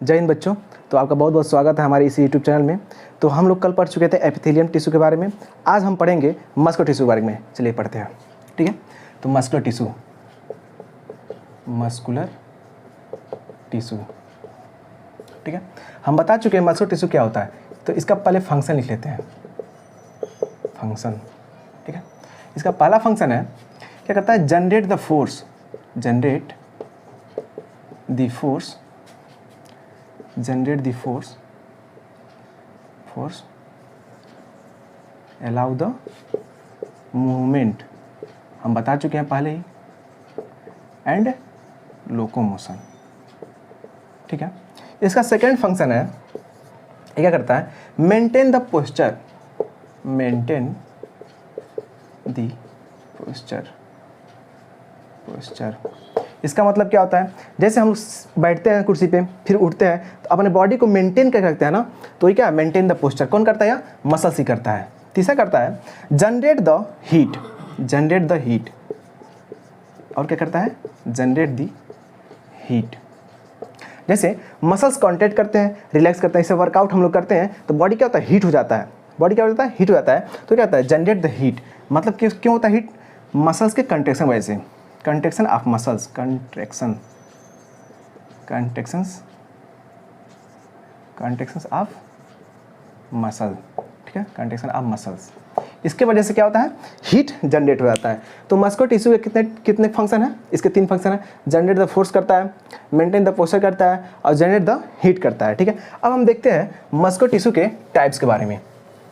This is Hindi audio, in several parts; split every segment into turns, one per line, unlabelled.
जय हिंद बच्चों। तो आपका बहुत बहुत स्वागत है हमारे इस यूट्यूब चैनल में। तो हम लोग कल पढ़ चुके थे एपिथेलियम टिश्यू के बारे में। आज हम पढ़ेंगे मस्कुलर टिश्यू के बारे में। चलिए पढ़ते हैं, ठीक है। तो मस्कुलर टिश्यू, ठीक है। हम बता चुके हैं मस्कुलर टिश्यू क्या होता है। तो इसका पहले फंक्शन लिख लेते हैं, फंक्शन, ठीक है। इसका पहला फंक्शन है, क्या करता है, generate the force, generate the force allow the movement, हम बता चुके हैं पहले ही, एंड लोकोमोशन, ठीक है। इसका सेकेंड फंक्शन है, ये क्या करता है, मेंटेन द पोस्चर, इसका मतलब क्या होता है, जैसे हम बैठते हैं कुर्सी पे फिर उठते हैं तो अपने बॉडी को मेंटेन कर रखते हैं ना, तो ये क्या, मेंटेन द पोस्चर कौन करता है, या मसल्स ही करता है। तीसरा करता है जनरेट द हीट, और क्या करता है, जनरेट द हीट। जैसे मसल्स कॉन्ट्रैक्ट करते हैं, रिलैक्स करते हैं, इसे वर्कआउट हम लोग करते हैं तो बॉडी क्या होता है, हीट हो जाता है, बॉडी क्या होता है, हीट हो जाता है। तो क्या होता है, जनरेट द हीट, मतलब क्यों होता है हीट, मसल्स के कंट्रैक्शन वजह से, contraction of muscles, contractions of muscle, ठीक है, कंट्रैक्शन ऑफ मसल्स। इसके वजह से क्या होता है, हीट जनरेट हो जाता है। तो मस्कुलर टिश्यू के कितने फंक्शन है, इसके 3 फंक्शन है। जनरेट द फोर्स करता है, मेंटेन द पोस्चर करता है, और जनरेट द हीट करता है, ठीक है। अब हम देखते हैं मस्कुलर टिश्यू के टाइप्स के बारे में,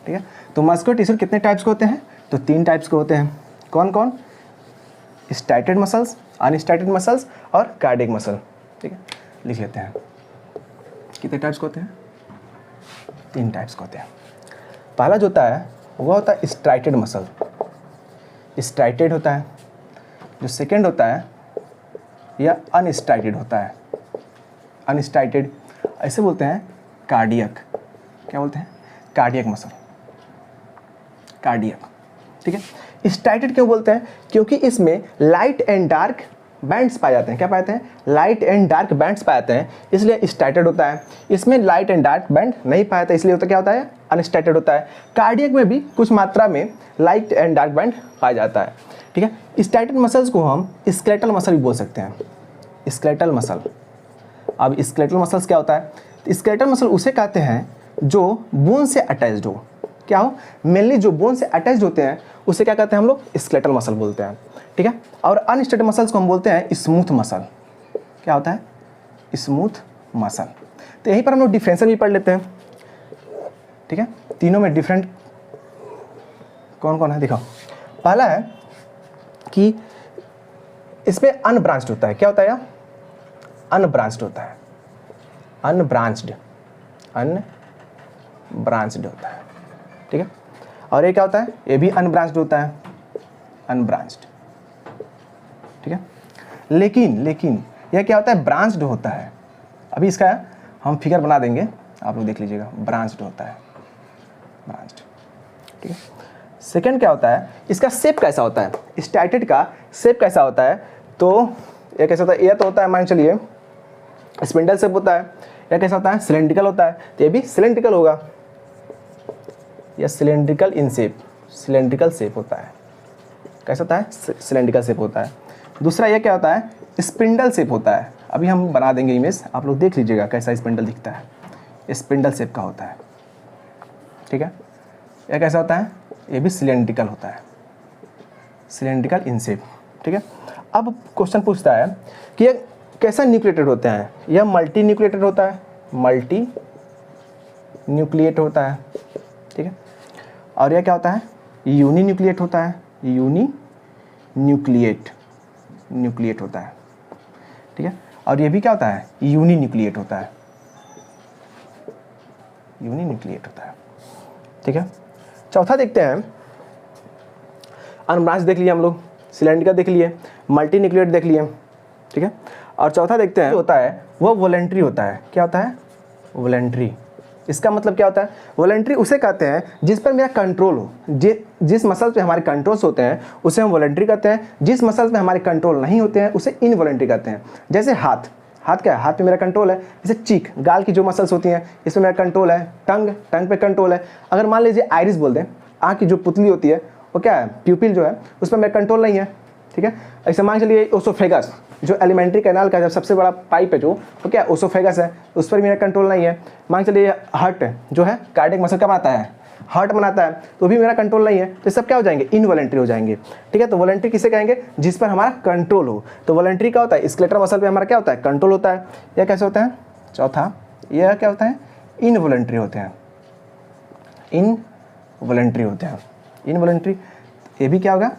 ठीक है। तो मस्कुलर टिश्यू कितने टाइप्स के होते हैं, तो 3 टाइप्स के होते हैं। कौन कौन, स्टाइटेड मसल्स, अनस्टाइटेड मसल्स और कार्डियक मसल, ठीक है। लिख लेते हैं कितने टाइप्स के होते हैं, 3 टाइप्स के होते हैं। पहला जो होता है वह होता है स्टाइटेड मसल, स्टाइटेड होता है। जो सेकंड होता है यह अनस्टाइटेड होता है, अनस्टाइटेड, ऐसे बोलते हैं कार्डियक, क्या बोलते हैं, कार्डियक मसल, कार्डियक, ठीक है। स्टाइटेड क्यों बोलते हैं, क्योंकि इसमें लाइट एंड डार्क बैंड्स पाए जाते हैं। क्या पाए जाते हैं, लाइट एंड डार्क बैंड्स पाए जाते हैं, इसलिए स्टाइटेड होता है। इसमें लाइट एंड डार्क बैंड नहीं पाया जाता, इसलिए होता क्या होता है, अनस्टाइटेड होता है। कार्डियक में भी कुछ मात्रा में लाइट एंड डार्क बैंड पाया जाता है, ठीक है। स्टाइटेड मसल्स को हम स्केलेटल मसल भी बोल सकते हैं, स्केलेटल मसल। अब स्केलेटल मसल्स क्या होता है, स्केलेटल मसल उसे कहते हैं जो बोन से अटैच्ड हो, क्या हो, मेनली जो बोन से अटैच्ड होते हैं उसे क्या कहते हैं हम लोग, स्केलेटल मसल बोलते हैं, ठीक है। और अनस्टेटेड मसल्स को हम बोलते हैं स्मूथ मसल, क्या होता है, स्मूथ मसल। तो यहीं पर हम लोग डिफरेंशियल भी पढ़ लेते हैं, ठीक है। तीनों में डिफरेंट कौन कौन है, दिखाओ। पहला है कि इसमें अनब्रांच्ड होता है, क्या होता है, अनब्रांच्ड होता है, अनब्रांच्ड होता है, ठीक है। और ये क्या होता है, ये भी अनब्रांच्ड होता है, अनब्रांच्ड, ठीक है। लेकिन यह क्या होता है, ब्रांच्ड होता है। अभी इसका हम फिगर बना देंगे, आप लोग देख लीजिएगा, ब्रांच्ड होता है, ब्रांच्ड, ठीक है। सेकंड क्या होता है, इसका शेप कैसा होता है, स्टाइटेड का शेप कैसा होता है, तो यह कैसा होता है, यह तो होता है मान चलिए स्पिंडल शेप होता है, यह कैसा होता है, सिलेंड्रिकल होता है, तो ये भी सिलेंड्रिकल होगा, या cylindrical in shape, cylindrical shape होता है, कैसा होता है, सिलेंड्रिकल शेप होता है। दूसरा ये क्या होता है, स्पिंडल शेप होता है। अभी हम बना देंगे इमेज, आप लोग देख लीजिएगा कैसा स्पिंडल दिखता है, स्पिंडल शेप का होता है, ठीक है। यह कैसा होता है, ये भी सिलेंड्रिकल होता है, सिलेंड्रिकल इन शेप, ठीक है। अब क्वेश्चन पूछता है कि यह कैसा न्यूक्लिएटेड होते हैं, यह मल्टी न्यूक्लिएटेड होता है, मल्टी न्यूक्लिएट होता है, ठीक है। और यह क्या होता है, यूनी न्यूक्लिएट होता है, यूनी न्यूक्लिएट होता है, ठीक है। और ये भी क्या होता है, यूनी न्यूक्लिएट होता है, यूनी न्यूक्लिएट होता है, ठीक है। चौथा देखते हैं, अनब्रांच्ड देख लिए हम लोग, सिलेंड्रिकल देख लिए, मल्टी न्यूक्लिएट देख लिए, ठीक है। और चौथा देखते हैं होता है वो वॉलंटरी होता है, क्या होता है, वॉलंटरी। इसका मतलब क्या होता है, वॉलंटरी उसे कहते हैं जिस पर मेरा कंट्रोल हो, जिस मसल्स पे हमारे कंट्रोल्स होते हैं उसे हम वॉलंटरी कहते हैं। जिस मसल्स पे हमारे कंट्रोल नहीं होते हैं उसे इनवॉलंटरी कहते हैं। जैसे हाथ, हाथ क्या है, हाथ पे मेरा कंट्रोल है। जैसे चीक, गाल की जो मसल्स होती हैं इसमें मेरा कंट्रोल है। टंग, टंग पे कंट्रोल है। अगर मान लीजिए आइरिस बोल दें, आँख की जो पुतली होती है वो क्या है, प्यूपिल जो है उस पर मेरा कंट्रोल नहीं है, ठीक है। ऐसे मान चलिए ओसोफेगस, जो एलिमेंट्री कैनाल का जब सबसे बड़ा पाइप है जो, वो क्या ओसोफेगस है, उस पर मेरा कंट्रोल नहीं है। मान चलिए हार्ट जो है, कार्डियक मसल कब आता है, हार्ट बनाता है, तो भी मेरा कंट्रोल नहीं है। तो ये सब क्या हो जाएंगे, इनवॉलंटरी हो जाएंगे, ठीक है। तो वॉलंटरी किसे कहेंगे, जिस पर हमारा कंट्रोल हो। तो वॉलंटरी क्या होता है, स्केलेटल मसल पे हमारा क्या होता है, कंट्रोल होता है। यह कैसे होता है, चौथा यह क्या होता है, इनवॉलंटरी होते हैं, इनवॉलंटरी होते हैं। इनवॉलंटरी, ये भी क्या होगा,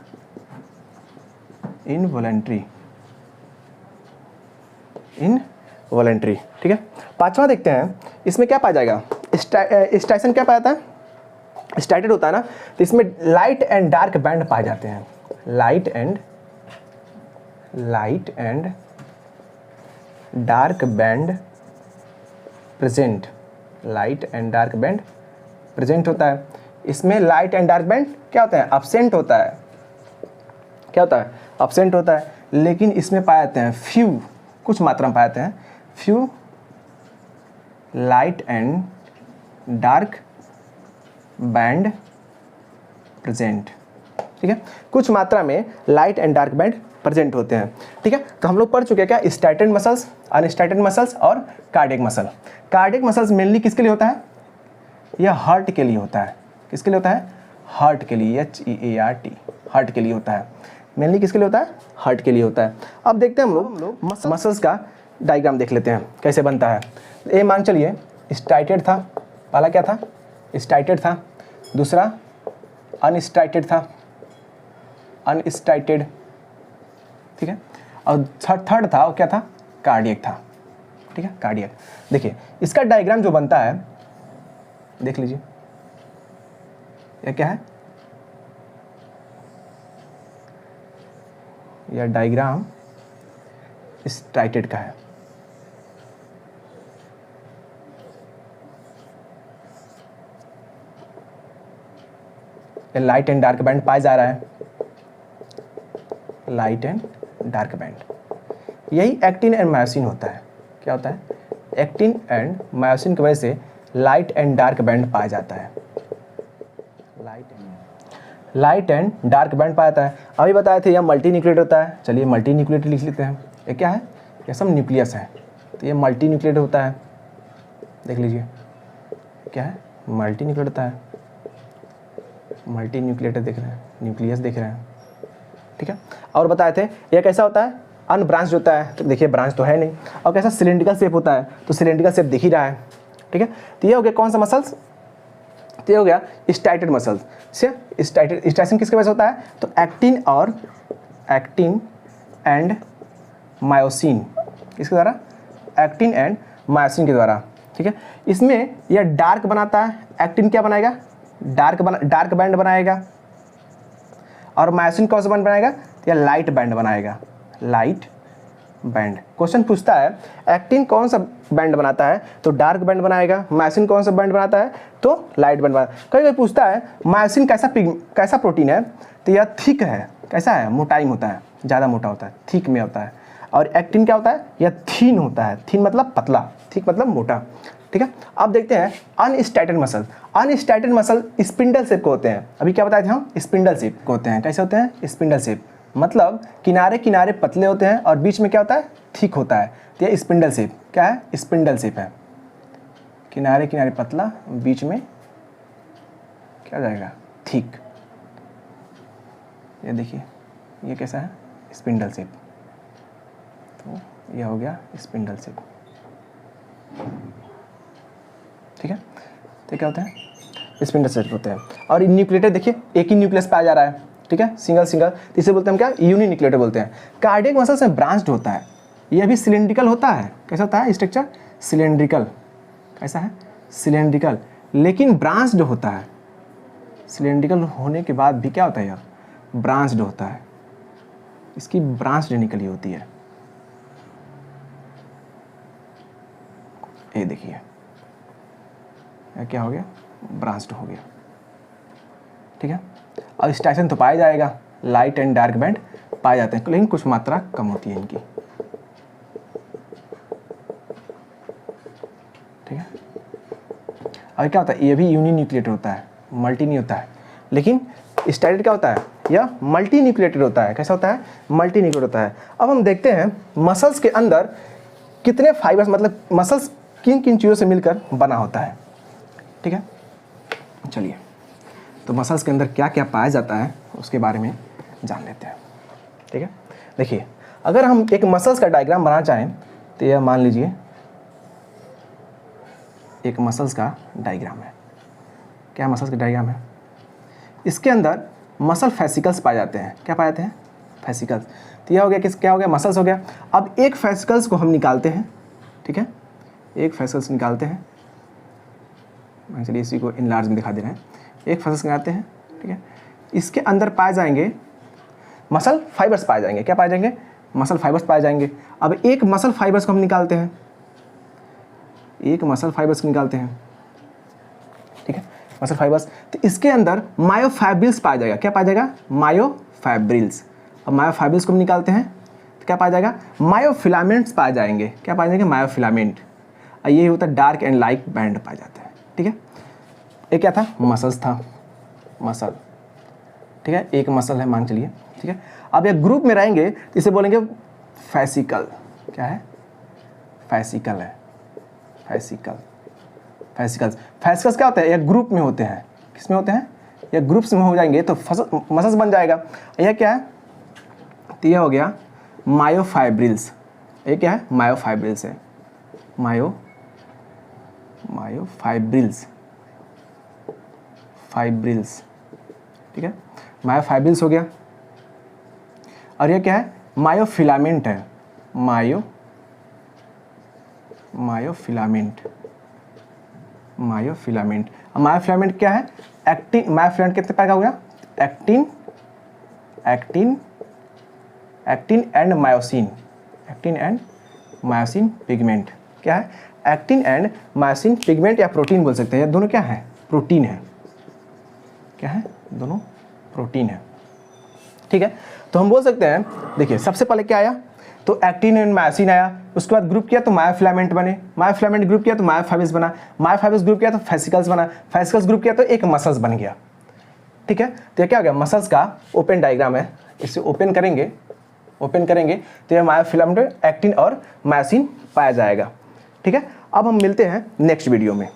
इनवॉलंटरी, इनवॉलंटरी, ठीक है। पांचवा देखते हैं, इसमें क्या पाया जाएगा, स्टाइसन क्या पाया जाता है, स्टाइटेड होता है ना, तो इसमें लाइट एंड डार्क बैंड पाए जाते हैं। Light and dark band present, light and dark band present होता है। इसमें लाइट एंड डार्क बैंड क्या होता है, एब्सेंट होता है। क्या होता है, एब्सेंट होता है। लेकिन इसमें पाए जाते हैं फ्यू, कुछ मात्रा में पाए जाते हैं few light and dark band present, ठीक है। कुछ मात्रा में light and dark band present होते हैं, ठीक है। तो हम लोग पढ़ चुके हैं क्या, स्टाइटेड मसल्स, अनस्टाइटेड मसल्स और cardiac muscle. Cardiac muscles mainly किसके लिए होता है, यह हार्ट के लिए होता है। किसके लिए होता है, हार्ट के लिए, HEART, हार्ट के लिए होता है। मेनली किसके लिए होता है, हार्ट के लिए होता है। अब देखते हैं हम लोग मसल्स का डायग्राम देख लेते हैं कैसे बनता है। ये मान चलिए स्टाइटेड था, पहला क्या था, स्टाइटेड था, दूसरा अनस्टाइटेड था, अनस्टाइटेड, ठीक है। और थर्ड था वो क्या था, कार्डियक था, ठीक है, कार्डियक। देखिए इसका डायग्राम जो बनता है, देख लीजिए, यह क्या है, यह डायग्राम स्टाइटेड का है। लाइट एंड डार्क बैंड पाया जा रहा है, लाइट एंड डार्क बैंड, यही एक्टिन एंड मायोसिन होता है। क्या होता है, एक्टिन एंड मायोसिन की वजह से लाइट एंड डार्क बैंड पाया जाता है। लाइट एंड डार्क बैंड पाया जाता है। अभी बताए थे यह मल्टी न्यूक्लिएटेड होता है, चलिए मल्टी न्यूक्लिएटेड लिख लेते हैं। ये क्या है, ये सब न्यूक्लियस है, तो ये मल्टी न्यूक्लिएटेड होता है। देख लीजिए क्या है, मल्टी न्यूक्लिएटेड होता है, मल्टी न्यूक्लिएटेड देख रहे हैं, न्यूक्लियस देख रहे हैं, ठीक है। और बताए थे यह कैसा होता है, अनब्रांच होता है, तो देखिए ब्रांच तो है नहीं। और कैसा सिलेंड्रिकल शेप होता है, तो सिलेंड्रिकल शेप दिख ही रहा है, ठीक है। तो ये हो गया कौन सा मसल्स, तो ये हो गया स्टाइटेड मसल्स। से स्टाइसन किसके वजह से होता है, तो एक्टिन एंड मायोसिन, इसके द्वारा, एक्टिन एंड मायोसिन के द्वारा, ठीक है। इसमें यह डार्क बनाता है, एक्टिन क्या बनाएगा, डार्क बैंड बनाएगा, और मायोसिन कौन सा बैंड बनाएगा, तो यह लाइट बैंड बनाएगा, लाइट बैंड। क्वेश्चन पूछता है एक्टिन कौन सा बैंड बनाता है, तो डार्क बैंड बनाएगा, मायोसिन कौन सा बैंड बनाता है, तो लाइट बैंड बनाता है। कभी कभी पूछता है मायोसिन कैसा प्रोटीन है, तो यह थिक है, कैसा है, मोटाई में होता है, ज़्यादा मोटा होता है, थिक में होता है। और एक्टिन क्या होता है, यह थीन होता है, थीन मतलब पतला, थिक मतलब मोटा, ठीक है। अब देखते हैं अनस्टाइटेड मसल। अनस्टाइटेड मसल स्पिंडल शेप को होते हैं। अभी क्या बताए थे हम, स्पिंडल शेप को होते हैं। कैसे होते हैं, स्पिंडल शेप मतलब किनारे किनारे पतले होते हैं और बीच में क्या होता है, थिक होता है। तो ये स्पिंडल शेप क्या है, स्पिंडल शेप है, किनारे किनारे पतला, बीच में क्या जाएगा, थिक। ये देखिए ये कैसा है, स्पिंडल शेप, तो ये हो गया स्पिंडल शेप, ठीक है। तो क्या होता है, स्पिंडल शेप होते हैं। और न्यूक्लिएटेड देखिए एक ही न्यूक्लियस पाया जा रहा है, ठीक है, सिंगल, तो इसे बोलते हैं हम क्या, यूनिन्यूक्लिएटेड बोलते हैं। कार्डियक मसल्स में ब्रांच्ड होता है, यह भी सिलेंड्रिकल होता है। कैसा होता है स्ट्रक्चर, सिलेंड्रिकल, कैसा है, सिलेंड्रिकल, लेकिन ब्रांच्ड होता है। सिलेंड्रिकल होने के बाद भी क्या होता है, यह ब्रांच्ड होता है, इसकी ब्रांच निकली होती है। ये देखिए क्या हो गया, ब्रांच्ड हो गया, ठीक है। और स्टाइसन तो पाया जाएगा, लाइट एंड डार्क बैंड पाए जाते हैं, लेकिन कुछ मात्रा कम होती है इनकी। ठीक है। और क्या होता है, ये भी यूनिन्यूक्लिएटेड होता है, मल्टी नहीं होता है। लेकिन स्टेरॉइड क्या होता है, यह मल्टी न्यूक्लिएटेड होता है। कैसा होता है, मल्टी न्यूक्लिएटेड होता है। अब हम देखते हैं मसल्स के अंदर कितने फाइबर्स, मतलब मसल्स किन किन चीज़ों से मिलकर बना होता है। ठीक है, चलिए तो मसल्स के अंदर क्या क्या पाया जाता है उसके बारे में जान लेते हैं। ठीक है, देखिए अगर हम एक मसल्स का डायग्राम बनाना चाहें तो यह मान लीजिए एक मसल्स का डायग्राम है। क्या मसल्स का डायग्राम है, इसके अंदर मसल फेसिकल्स पाए जाते हैं। क्या पाए जाते हैं, फेसिकल्स। तो यह हो गया, क्या हो गया, मसल्स हो गया। अब एक फेसिकल्स को हम निकालते हैं। ठीक है, एक फेसिकल्स निकालते हैं, चलिए इसी को इनलार्ज में दिखा दे रहे हैं। एक फेसिकल्स निकालते हैं। ठीक है, इसके अंदर पाए जाएंगे मसल फाइबर्स पाए जाएंगे। क्या पाए जाएंगे, मसल फाइबर्स पाए जाएंगे। अब एक मसल फाइबर्स को हम निकालते हैं, एक मसल फाइबर्स को निकालते हैं। ठीक है, मसल फाइबर्स, तो इसके अंदर मायोफाइब्रिल्स पाया जाएगा। क्या पाया जाएगा, मायोफाइब्रिल्स। अब मायोफाइब्रिल्स को हम निकालते हैं तो क्या पाया जाएगा, मायोफिलामेंट्स पाए जाएंगे। क्या पाए जाएंगे, मायोफिलामेंट। और ये होता है डार्क एंड लाइट बैंड पाया जाता है। ठीक है, ये क्या था, मसल्स था, मसल। ठीक है, एक मसल है मान चलिए। ठीक है, अब ये ग्रुप में रहेंगे तो इसे बोलेंगे फैसिकल। क्या है, फैसिकल है, फैसिकल, फैसिकल्स। फैसिकल्स क्या होते हैं, ये ग्रुप में होते हैं। किस में होते हैं, ये ग्रुप्स में हो जाएंगे तो मसल्स बन जाएगा। यह क्या है, तो यह हो गया मायोफाइब्रिल्स। ये क्या है, मायोफाइब्रिल्स है, मायोफाइब्रिल्स, फाइब्रिल्स। ठीक है, मायोफाइब्रिल्स हो गया। और ये क्या है, मायोफिलामेंट है, मायोफिलामेंट, मायोफिलामेंट। अब मायोफिलामेंट क्या है, एक्टिन। मायोफिलामेंट कितने प्रकार का हो गया, actin, actin, actin and myosin, actin and myosin pigment. क्या है, एक्टिन एंड मायोसिन पिगमेंट या प्रोटीन बोल सकते हैं। ये दोनों क्या है, प्रोटीन है। क्या है, दोनों प्रोटीन है। ठीक है, तो हम बोल सकते हैं, देखिए सबसे पहले क्या आया, तो एक्टिन एंड मायोसिन आया। उसके बाद ग्रुप किया तो मायोफिलामेंट बने, मायोफिलामेंट ग्रुप किया तो मायोफाइब्रिल्स बना, मायोफाइब्रिल्स ग्रुप किया तो फेसिकल्स बना, फेसिकल्स ग्रुप किया तो एक मसल्स बन गया। ठीक है, तो ये क्या हो गया, मसल्स का ओपन डायग्राम है। इसे ओपन करेंगे, ओपन करेंगे तो ये मायोफिलामेंट, एक्टिन और मायोसिन पाया जाएगा। ठीक है, अब हम मिलते हैं नेक्स्ट वीडियो में।